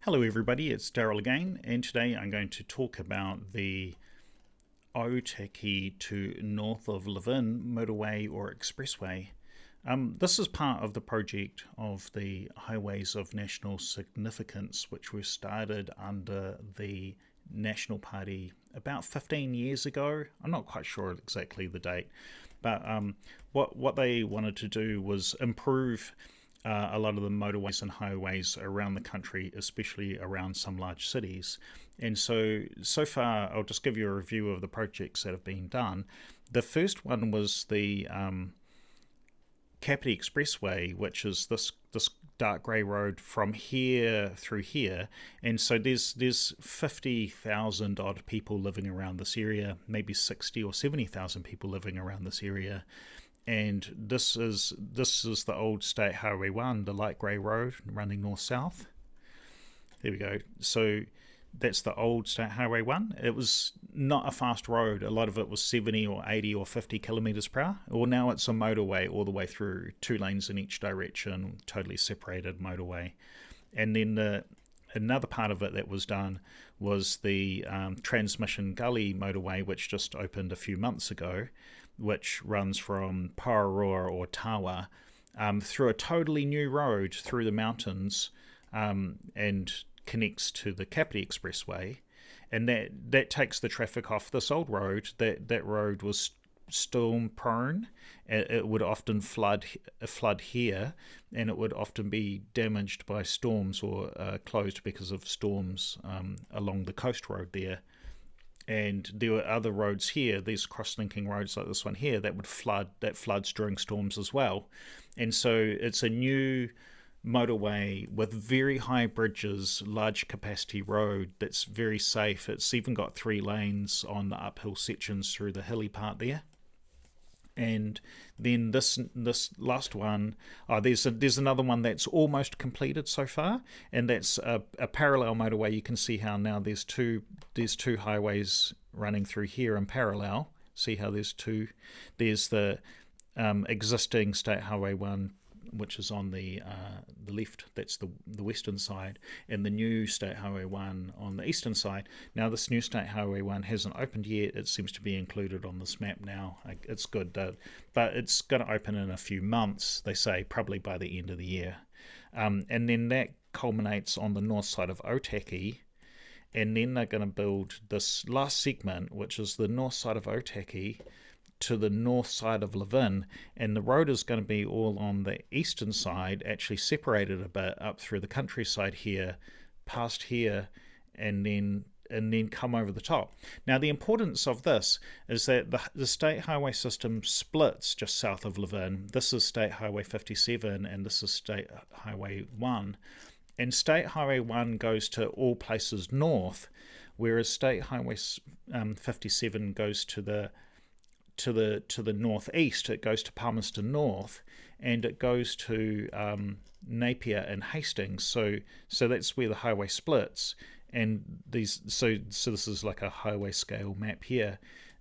Hello everybody, it's Daryl again, and today I'm going to talk about the Ōtaki to North of Levin Motorway or Expressway. This is part of the project of the Highways of National Significance, which was started under the National Party about 15 years ago. I'm not quite sure exactly the date, but what they wanted to do was improve a lot of the motorways and highways around the country, especially around some large cities. And so far, I'll just give you a review of the projects that have been done. The first one was the Kotahi Expressway, which is this dark grey road from here through here. And so there's 50,000 odd people living around this area, maybe 60 or 70,000 people living around this area. And this is the old State Highway 1, the light grey road running north-south. There we go. So that's the old State Highway 1. It was not a fast road. A lot of it was 70 or 80 or 50 kilometres per hour. Well, now it's a motorway all the way through, 2 lanes in each direction, totally separated motorway. And then another part of it that was done was the Transmission Gully motorway, which just opened a few months ago, which runs from Pararoa or Tawa through a totally new road through the mountains and connects to the Kotahi Expressway. And that takes the traffic off this old road. That road was storm prone. It would often flood here, and it would often be damaged by storms or closed because of storms along the coast road there. And there were other roads here, these cross-linking roads like this one here, that floods during storms as well. And so it's a new motorway with very high bridges, large capacity road that's very safe. It's even got 3 lanes on the uphill sections through the hilly part there. And then this last one, there's another one that's almost completed so far, and that's a parallel motorway. You can see how now there's two highways running through here in parallel. See how there's two. There's the existing State Highway 1, which is on the left, that's the western side, and the new State Highway 1 on the eastern side. Now this new State Highway 1 hasn't opened yet. It seems to be included on this map now. It's good, but it's going to open in a few months, they say, probably by the end of the year. And then that culminates on the north side of Ōtaki, and then they're going to build this last segment, which is the north side of Ōtaki to the north side of Levin, and the road is going to be all on the eastern side, actually separated a bit up through the countryside here, past here, and then come over the top. Now the importance of this is that the state highway system splits just south of Levin. This is State Highway 57 and this is State Highway 1. And State Highway 1 goes to all places north, whereas State Highway 57 goes to the northeast. It goes to Palmerston North, and it goes to Napier and Hastings. So that's where the highway splits. And so this is like a highway scale map here.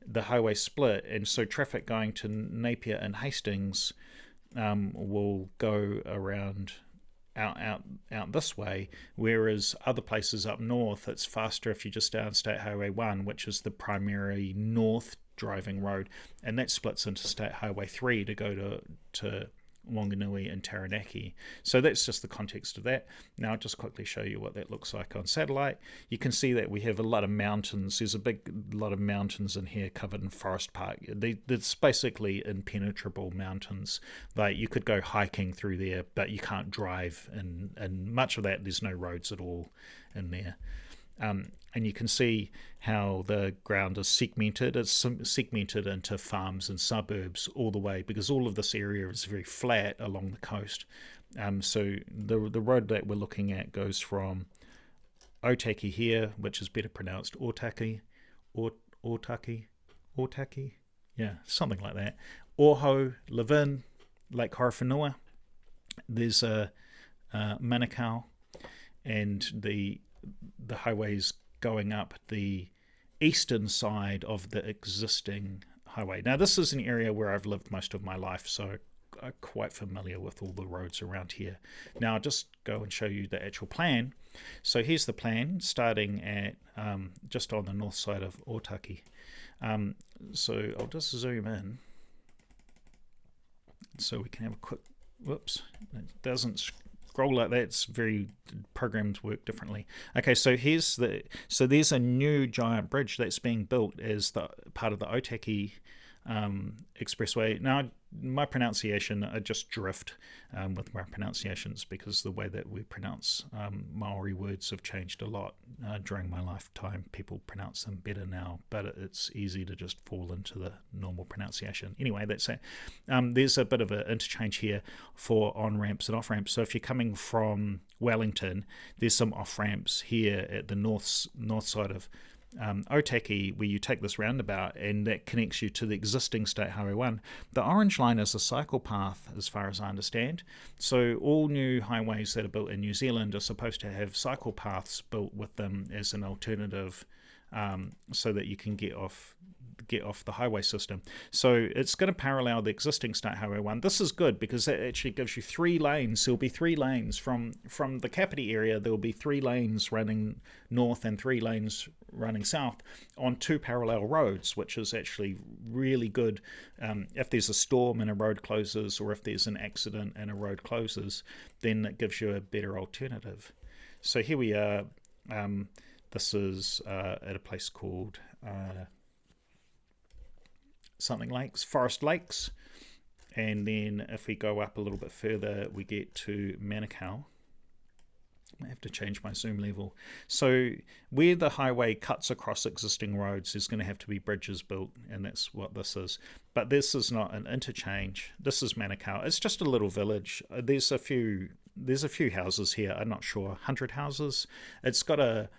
The highway split, and so traffic going to Napier and Hastings will go around out this way, whereas other places up north it's faster if you just stay on State Highway 1, which is the primary north driving road, and that splits into State Highway 3 to go to Wanganui and Taranaki. So that's just the context of that. Now I'll just quickly show you what that looks like on satellite. You can see that we have a lot of mountains. There's a lot of mountains in here covered in forest park. It's basically impenetrable mountains. Like you could go hiking through there, but you can't drive, and much of that there's no roads at all in there. And you can see how the ground is segmented. It's segmented into farms and suburbs all the way, because all of this area is very flat along the coast. So the road that we're looking at goes from Ōtaki here, which is better pronounced Ōtaki, Ōtaki, yeah, something like that. Ohau, Levin, Lake Horowhenua. There's Manakau, and the highways going up the eastern side of the existing highway. Now this is an area where I've lived most of my life, so are quite familiar with all the roads around here. Now I'll just go and show you the actual plan. So here's the plan, starting at just on the north side of Ōtaki. So I'll just zoom in so we can have a quick, whoops, it doesn't scroll like that. It's very, programs work differently. Okay, so there's a new giant bridge that's being built as the part of the Ōtaki expressway. Now my pronunciation, I just drift with my pronunciations because the way that we pronounce Maori words have changed a lot during my lifetime. People pronounce them better now, but it's easy to just fall into the normal pronunciation. Anyway, that's it. There's a bit of an interchange here for on-ramps and off-ramps. So if you're coming from Wellington, there's some off-ramps here at the north side of Ōtaki, where you take this roundabout and that connects you to the existing State Highway 1. The orange line is a cycle path as far as I understand. So all new highways that are built in New Zealand are supposed to have cycle paths built with them as an alternative, so that you can get off the highway system. So it's going to parallel the existing State Highway 1. This is good because that actually gives you 3 lanes. There'll be 3 lanes from the Kapiti area. There'll be 3 lanes running north and 3 lanes running south on 2 parallel roads, which is actually really good. If there's a storm and a road closes, or if there's an accident and a road closes, then it gives you a better alternative. So here we are. This is at a place called something lakes, Forest Lakes, and then if we go up a little bit further, we get to Manakau. I have to change my zoom level. So where the highway cuts across existing roads, there's going to have to be bridges built, and that's what this is. But this is not an interchange. This is Manakau. It's just a little village. There's a few houses here. I'm not sure, 100 houses. It's got a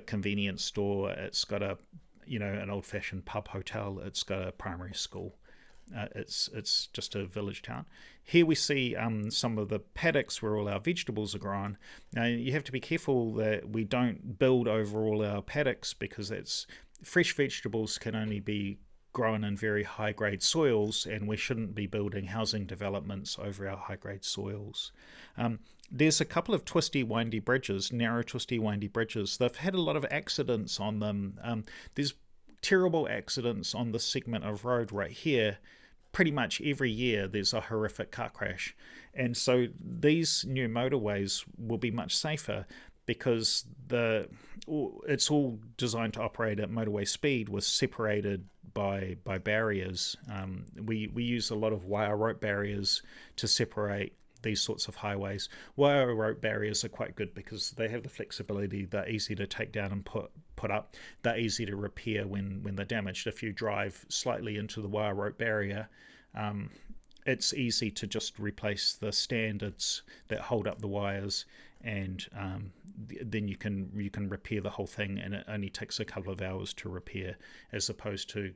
convenience store. It's got an old-fashioned pub hotel. It's got a primary school. It's just a village town. Here we see some of the paddocks where all our vegetables are grown. Now you have to be careful that we don't build over all our paddocks, because fresh vegetables can only be grown in very high-grade soils, and we shouldn't be building housing developments over our high-grade soils. There's a couple of twisty, windy bridges, narrow, twisty, windy bridges. They've had a lot of accidents on them. There's terrible accidents on this segment of road right here. Pretty much every year there's a horrific car crash. And so these new motorways will be much safer, because it's all designed to operate at motorway speed, with separated by barriers. We use a lot of wire rope barriers to separate these sorts of highways. Wire rope barriers are quite good because they have the flexibility. They're easy to take down and put up. They're easy to repair when they're damaged. If you drive slightly into the wire rope barrier, it's easy to just replace the standards that hold up the wires, and then you can repair the whole thing, and it only takes a couple of hours to repair, as opposed to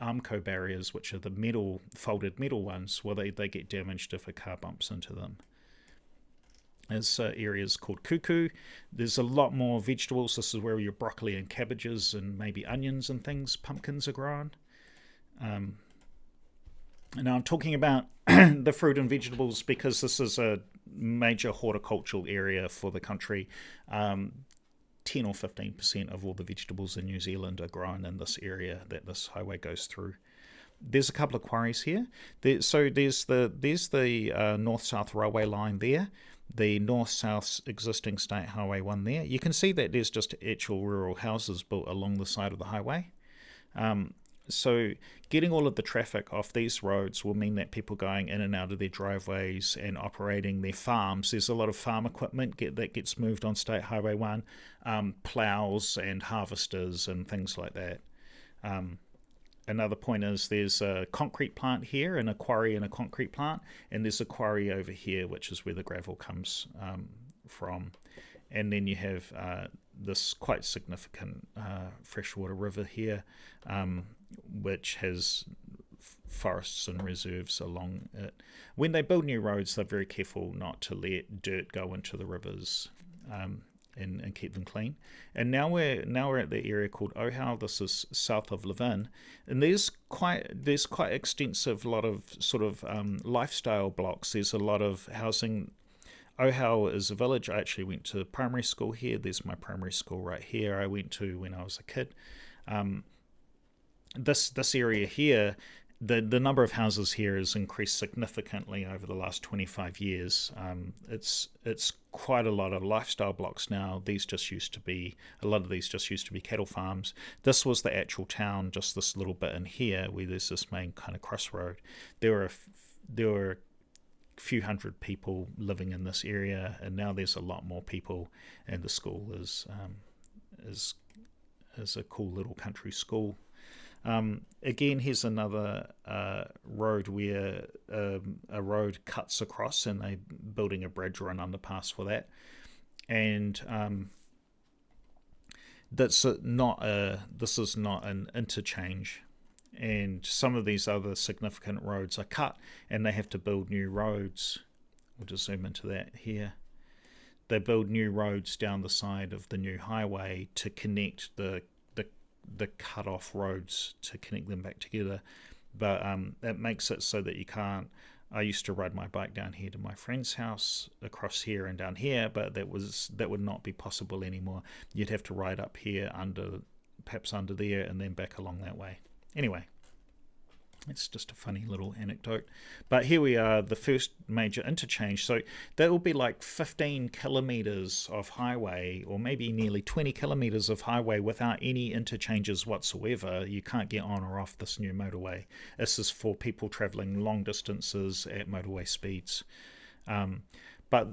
Armco barriers, which are the folded metal ones. Well, they get damaged if a car bumps into them. There's areas called Kuku. There's a lot more vegetables. This is where your broccoli and cabbages and maybe onions and things, pumpkins are grown. Now I'm talking about the fruit and vegetables because this is a major horticultural area for the country. 10 or 15% of all the vegetables in New Zealand are grown in this area that this highway goes through. There's a couple of quarries here. There's the north-south railway line there, the north-south existing State Highway 1 there. You can see that there's just actual rural houses built along the side of the highway. So getting all of the traffic off these roads will mean that people going in and out of their driveways and operating their farms, there's a lot of farm equipment that gets moved on State Highway 1, plows and harvesters and things like that. Another point is there's a concrete plant here, and a quarry and a concrete plant, and there's a quarry over here, which is where the gravel comes from. And then you have this quite significant freshwater river here, which has forests and reserves along it. When they build new roads, they're very careful not to let dirt go into the rivers. and keep them clean. And now we're at the area called Ohau. This is south of Levin, and there's quite extensive lot of sort of lifestyle blocks. There's a lot of housing. Ohau is a village. I actually went to primary school here. There's my primary school right here. I went to when I was a kid. This area here, the number of houses here has increased significantly over the last 25 years. It's quite a lot of lifestyle blocks now. A lot of these just used to be cattle farms. This was the actual town, just this little bit in here where there's this main kind of crossroad. There were a few hundred people living in this area, and now there's a lot more people, and the school is a cool little country school. Again, here's another road where a road cuts across, and they're building a bridge or an underpass for that. And this is not an interchange. And some of these other significant roads are cut, and they have to build new roads. We'll just zoom into that here. They build new roads down the side of the new highway to connect the cut-off roads, to connect them back together. But that makes it so that you can't. I used to ride my bike down here to my friend's house, across here and down here, but that would not be possible anymore. You'd have to ride up here, perhaps under there, and then back along that way. Anyway, it's just a funny little anecdote. But here we are, the first major interchange. So that will be like 15 kilometers of highway, or maybe nearly 20 kilometers of highway without any interchanges whatsoever. You can't get on or off this new motorway. This is for people traveling long distances at motorway speeds. But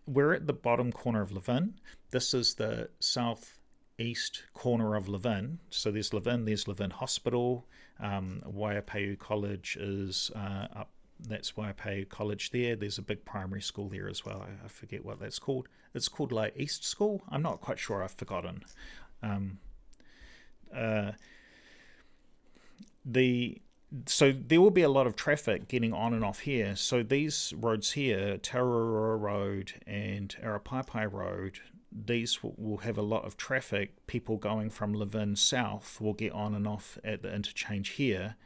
we're at the bottom corner of Levin. This is the southeast corner of Levin. So there's Levin Hospital. Waiapeu College is up. That's Waiapeu College there. There's a big primary school there as well. I forget what that's called. It's called like East School. I'm not quite sure. I've forgotten. So there will be a lot of traffic getting on and off here. So these roads here, Tararua Road and Arapaepae Road, these will have a lot of traffic. People going from Levin south will get on and off at the interchange here.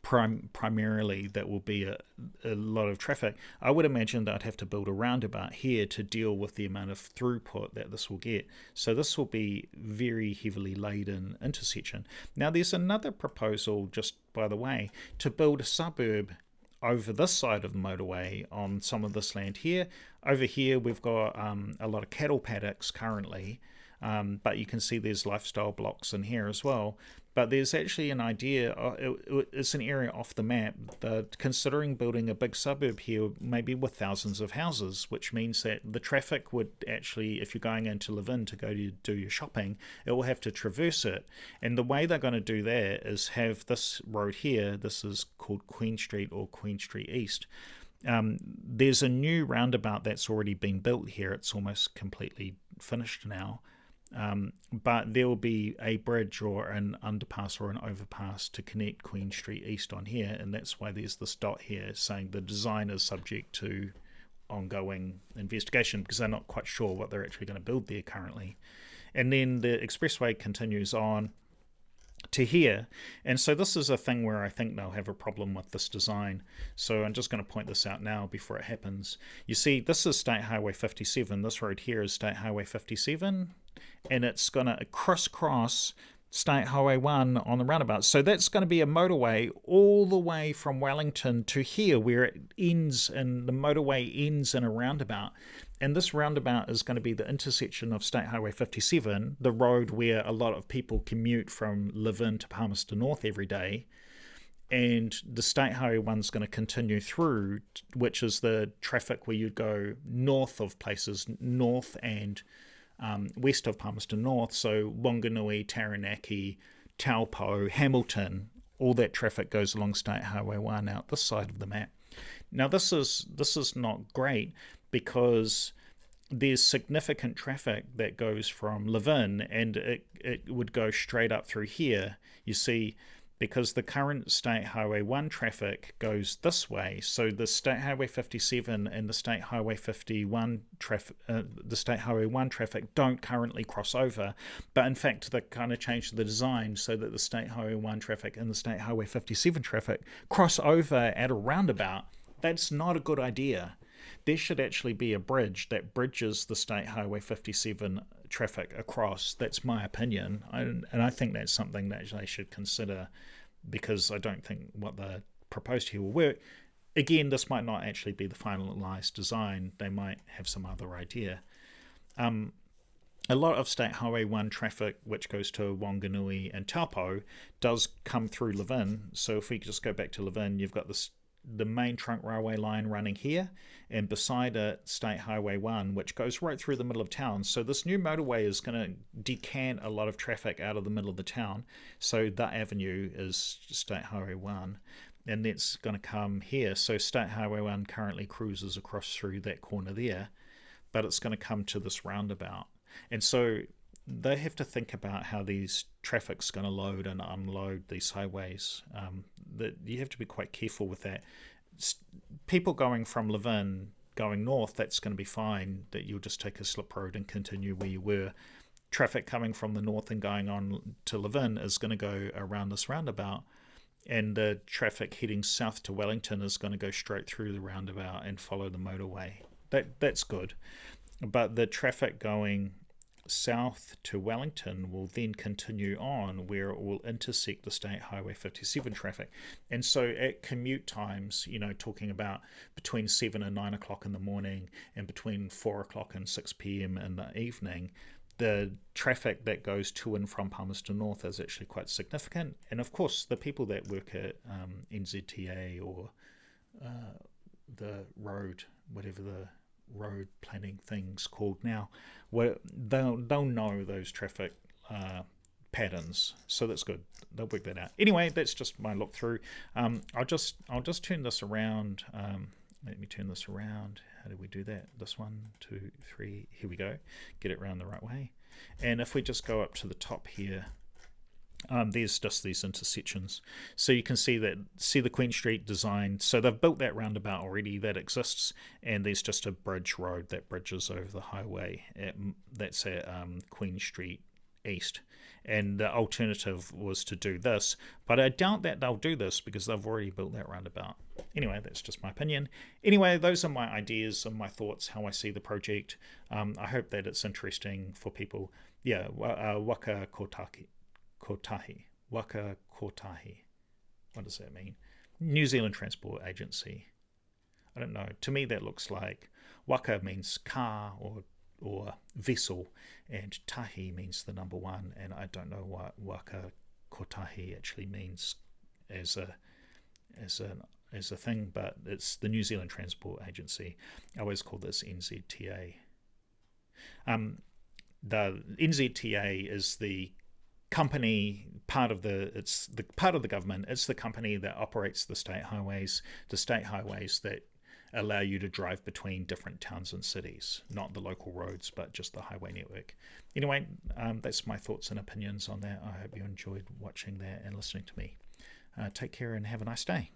Primarily, that will be a lot of traffic. I would imagine that I'd have to build a roundabout here to deal with the amount of throughput that this will get. So this will be very heavily laden intersection. Now, there's another proposal, just by the way, to build a suburb over this side of the motorway on some of this land here. Over here, we've got a lot of cattle paddocks currently, but you can see there's lifestyle blocks in here as well. But there's actually an idea, it's an area off the map, that considering building a big suburb here, maybe with thousands of houses, which means that the traffic would actually, if you're going into Levin to go to do your shopping, it will have to traverse it. And the way they're going to do that is have this road here, this is called Queen Street or Queen Street East. There's a new roundabout that's already been built here. It's almost completely finished now. But there will be a bridge or an underpass or an overpass to connect Queen Street East on here, and that's why there's this dot here saying the design is subject to ongoing investigation, because they're not quite sure what they're actually going to build there currently. And then the expressway continues on to here, and so this is a thing where I think they'll have a problem with this design. So I'm just going to point this out now before it happens. You see, this is State Highway 57. This road here is State Highway 57, and it's going to crisscross State Highway 1 on the roundabout. So that's going to be a motorway all the way from Wellington to here, where it ends, and the motorway ends in a roundabout. And this roundabout is going to be the intersection of State Highway 57, the road where a lot of people commute from Levin to Palmerston North every day. And the State Highway 1 is going to continue through, which is the traffic where you go north of places, north and west of Palmerston North. So Wanganui, Taranaki, Taupo, Hamilton, all that traffic goes along State Highway 1 out this side of the map. Now this is not great, because there's significant traffic that goes from Levin, and it would go straight up through here. You see, because the current State Highway 1 traffic goes this way. So the State Highway 57 and the State Highway 51 traffic, the State Highway 1 traffic don't currently cross over. But in fact, they kind of changed the design so that the State Highway 1 traffic and the State Highway 57 traffic cross over at a roundabout. That's not a good idea. There should actually be a bridge that bridges the State Highway 57 traffic across. That's my opinion, and I think that's something that they should consider, because I don't think what they proposed here will work. Again, this might not actually be the finalised design. They might have some other idea. A lot of State Highway 1 traffic, which goes to Wanganui and Taupo, does come through Levin. So if we just go back to Levin, you've got the main trunk railway line running here, and beside it State Highway 1, which goes right through the middle of town. So this new motorway is going to decant a lot of traffic out of the middle of the town. So that avenue is State Highway 1, and that's going to come here. So State Highway 1 currently cruises across through that corner there, but it's going to come to this roundabout. And so they have to think about how these traffic's going to load and unload these highways. That you have to be quite careful with that. People going from Levin going north, that's going to be fine, that you'll just take a slip road and continue where you were. Traffic coming from the north and going on to Levin is going to go around this roundabout, and the traffic heading south to Wellington is going to go straight through the roundabout and follow the motorway. That's good. But the traffic going south to Wellington will then continue on, where it will intersect the State Highway 57 traffic. And so at commute times, talking about between 7 and 9 o'clock in the morning and between 4 o'clock and 6 p.m. in the evening, the traffic that goes to and from Palmerston North is actually quite significant. And of course, the people that work at NZTA or the road, whatever the road planning thing's called now, where they'll know those traffic patterns, so that's good. They'll work that out. Anyway, that's just my look through. I'll just turn this around. Let me turn this around. How do we do that? This 1, 2, 3. Here we go. Get it around the right way. And if we just go up to the top here, there's just these intersections. So you can see the Queen Street design. So they've built that roundabout already, that exists, and there's just a bridge road that bridges over the highway. That's at Queen Street East. And the alternative was to do this, but I doubt that they'll do this because they've already built that roundabout. Anyway, that's just my opinion. Anyway, those are my ideas and my thoughts, how I see the project. I hope that it's interesting for people. Yeah, Waka Kotahi. Waka Kotahi. What does that mean? New Zealand Transport Agency. I don't know. To me, that looks like Waka means car or vessel, and tahi means the number 1, and I don't know what Waka Kotahi actually means as a thing, but it's the New Zealand Transport Agency. I always call this NZTA. The NZTA is the company, it's the part of the government. It's the company that operates the state highways that allow you to drive between different towns and cities, not the local roads, but just the highway network. Anyway, that's my thoughts and opinions on that. I hope you enjoyed watching that and listening to me. Take care and have a nice day.